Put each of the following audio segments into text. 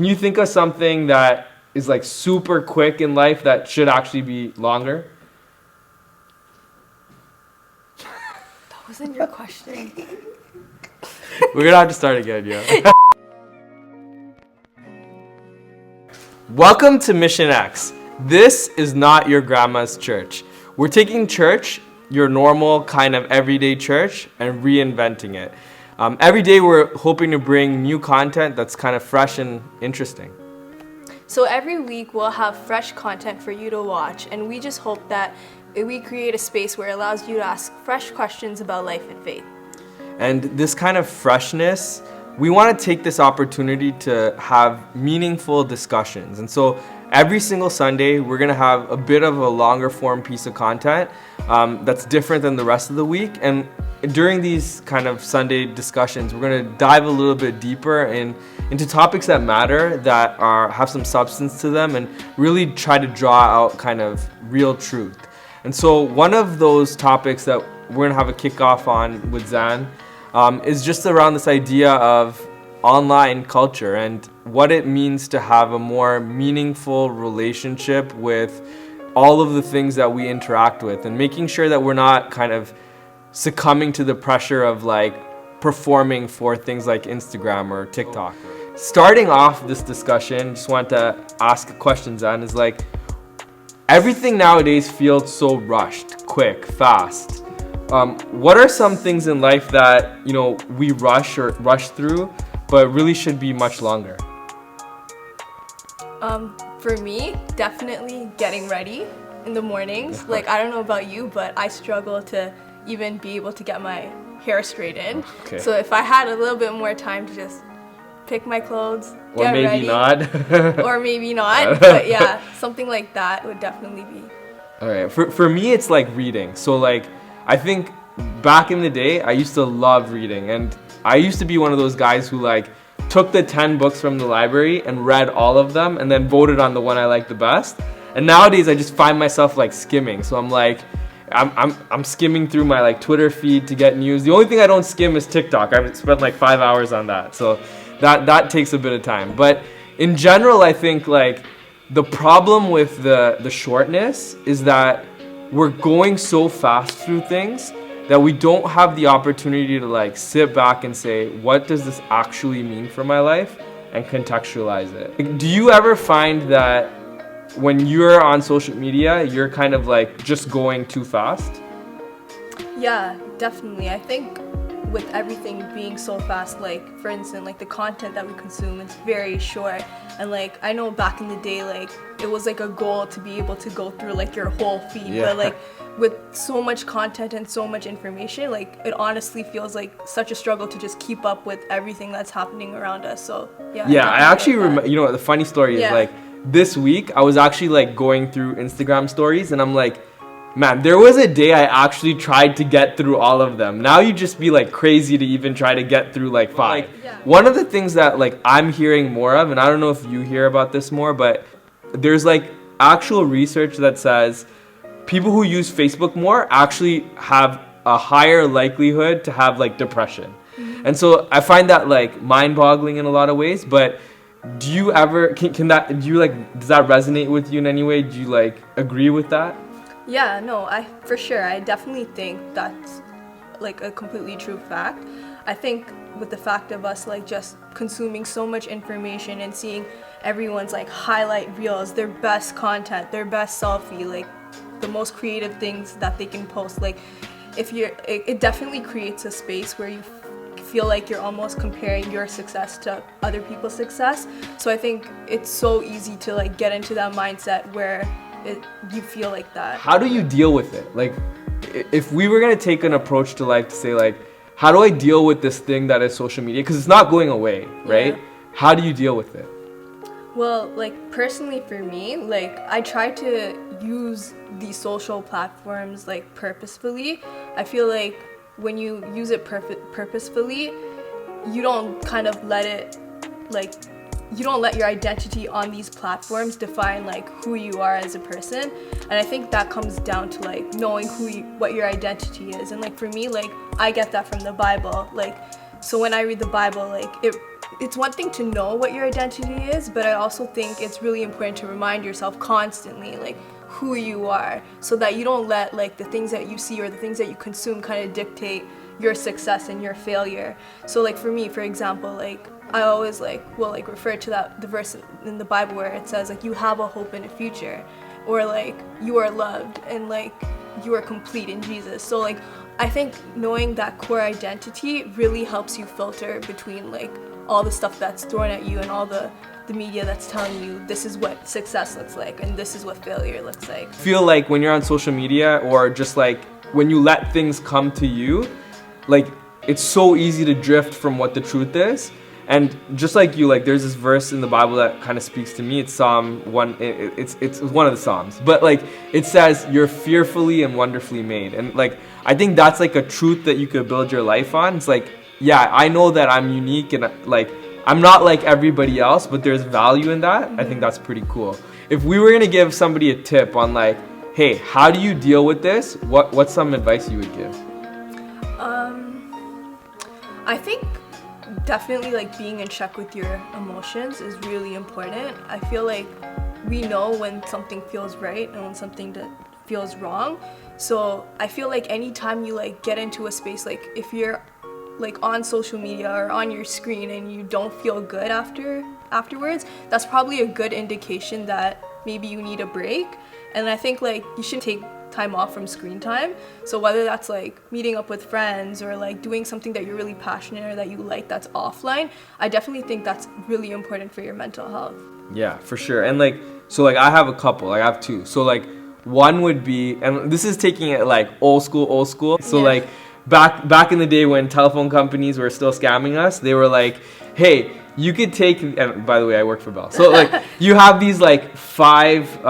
Can you think of something that is like super quick in life that should actually be longer? That wasn't your question. We're gonna have to start again, yeah. Welcome to MissionX. This is not your grandma's church. We're taking church, your normal kind of everyday church, and reinventing it. Every day we're hoping to bring new content that's kind of fresh and interesting. So every week we'll have fresh content for you to watch, and we just hope that we create a space where it allows you to ask fresh questions about life and faith. And this kind of freshness, we want to take this opportunity to have meaningful discussions. And so every single Sunday, we're going to have a bit of a longer form piece of content that's different than the rest of the week. And during these kind of Sunday discussions, we're going to dive a little bit deeper into topics that matter, that have some substance to them, and really try to draw out kind of real truth. And so one of those topics that we're going to have a kickoff on with Zan is just around this idea of online culture and what it means to have a more meaningful relationship with all of the things that we interact with, and making sure that we're not kind of succumbing to the pressure of like performing for things like Instagram or TikTok. Starting off this discussion, just want to ask a question, Zan, is like, everything nowadays feels so rushed, quick, fast. What are some things in life that, we rush through, but really should be much longer? For me, definitely getting ready in the mornings. Like, I don't know about you, but I struggle to even be able to get my hair straightened. Okay. So if I had a little bit more time to just pick my clothes, Or get maybe ready, not. or maybe not, but yeah, something like that would definitely be. All right. For me, it's like reading. So like, I think back in the day, I used to love reading, and I used to be one of those guys who like took the 10 books from the library and read all of them and then voted on the one I liked the best. And nowadays I just find myself like skimming. So I'm like, I'm skimming through my like Twitter feed to get news. The only thing I don't skim is TikTok. I've spent like 5 hours on that. So that takes a bit of time. But in general, I think like the problem with the shortness is that we're going so fast through things that we don't have the opportunity to like sit back and say, what does this actually mean for my life, and contextualize it. Like, do you ever find that when you're on social media, you're kind of like just going too fast? Yeah, definitely. I think with everything being so fast, like for instance, like the content that we consume is very short, and like I know back in the day, like it was like a goal to be able to go through like your whole feed, but like with so much content and so much information, like it honestly feels like such a struggle to just keep up with everything that's happening around us. So yeah, I actually remember, the funny story is like this week I was actually like going through Instagram stories, and I'm like, man, there was a day I actually tried to get through all of them. Now you just be like crazy to even try to get through like 5. One of the things that like I'm hearing more of, and I don't know if you hear about this more, but there's like actual research that says people who use Facebook more actually have a higher likelihood to have like depression. Mm-hmm. And so I find that like mind-boggling in a lot of ways. But do you ever does that resonate with you in any way? Do you like agree with that? Yeah, no, I definitely think that's like a completely true fact. I think with the fact of us like just consuming so much information and seeing everyone's like highlight reels, their best content, their best selfie, like the most creative things that they can post, like it definitely creates a space where you feel like you're almost comparing your success to other people's success. So I think it's so easy to like get into that mindset where you feel like that. How do you deal with it? Like, if we were gonna take an approach to life to say like, how do I deal with this thing that is social media? Because it's not going away, right? Yeah. How do you deal with it? Well, like personally for me, like I try to use these social platforms like purposefully. I feel like when you use it purposefully, you don't kind of let it like, you don't let your identity on these platforms define like who you are as a person. And I think that comes down to like knowing what your identity is. And like for me, like I get that from the Bible. Like, so when I read the Bible, like it's one thing to know what your identity is, but I also think it's really important to remind yourself constantly, like, who you are, so that you don't let like the things that you see or the things that you consume kind of dictate your success and your failure. So like for me, for example, like I always will refer to the verse in the Bible where it says like you have a hope in the future, or like you are loved and like you are complete in Jesus. So like I think knowing that core identity really helps you filter between like all the stuff that's thrown at you and all the media that's telling you this is what success looks like and this is what failure looks like. I feel like when you're on social media, or just like when you let things come to you, like it's so easy to drift from what the truth is. And just like you, like there's this verse in the Bible that kind of speaks to me. It's Psalm 1, it's one of the Psalms. But like it says, you're fearfully and wonderfully made. And like I think that's like a truth that you could build your life on. It's like, yeah, I know that I'm unique and like I'm not like everybody else, but there's value in that. I think that's pretty cool. If we were gonna give somebody a tip on like, hey, how do you deal with this? What's some advice you would give? I think definitely like being in check with your emotions is really important. I feel like we know when something feels right and when something that feels wrong. So I feel like anytime you like get into a space, like if you're like on social media or on your screen and you don't feel good afterwards, that's probably a good indication that maybe you need a break. And I think like you should take time off from screen time. So whether that's like meeting up with friends or like doing something that you're really passionate or that you like that's offline, I definitely think that's really important for your mental health. Yeah, for sure. And like, so like I have a couple, like I have two. So like one would be, and this is taking it like old school. So Yeah. like back in the day when telephone companies were still scamming us, they were like, hey, you could take, and by the way, I work for Bell. So like you have these like 5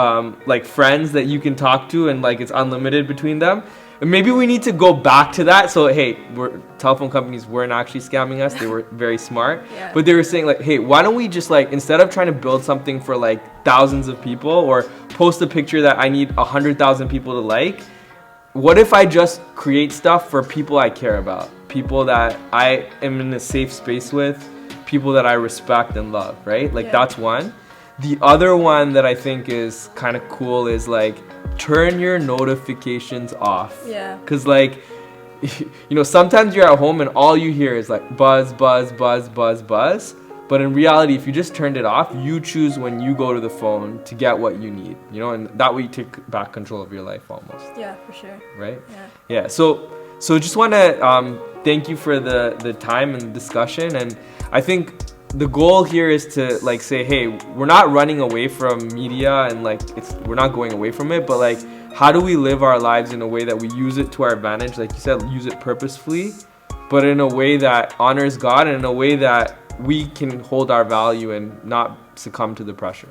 like friends that you can talk to, and like it's unlimited between them. And maybe we need to go back to that. So hey, telephone companies weren't actually scamming us. They were very smart. Yeah. But they were saying like, hey, why don't we just like, instead of trying to build something for like thousands of people or post a picture that I need 100,000 people to like, what if I just create stuff for people I care about, people that I am in a safe space with, people that I respect and love, right? Like that's one. The other one that I think is kind of cool is like turn your notifications off. Yeah. Cause like, you know, sometimes you're at home and all you hear is like buzz, buzz, buzz, buzz, buzz. But in reality, if you just turned it off, you choose when you go to the phone to get what you need, you know, and that way you take back control of your life almost. Yeah, for sure. Right? Yeah. Yeah. So just want to thank you for the time and discussion. And I think the goal here is to like say, hey, we're not running away from media and like we're not going away from it, but like how do we live our lives in a way that we use it to our advantage? Like you said, use it purposefully, but in a way that honors God and in a way that we can hold our value and not succumb to the pressure.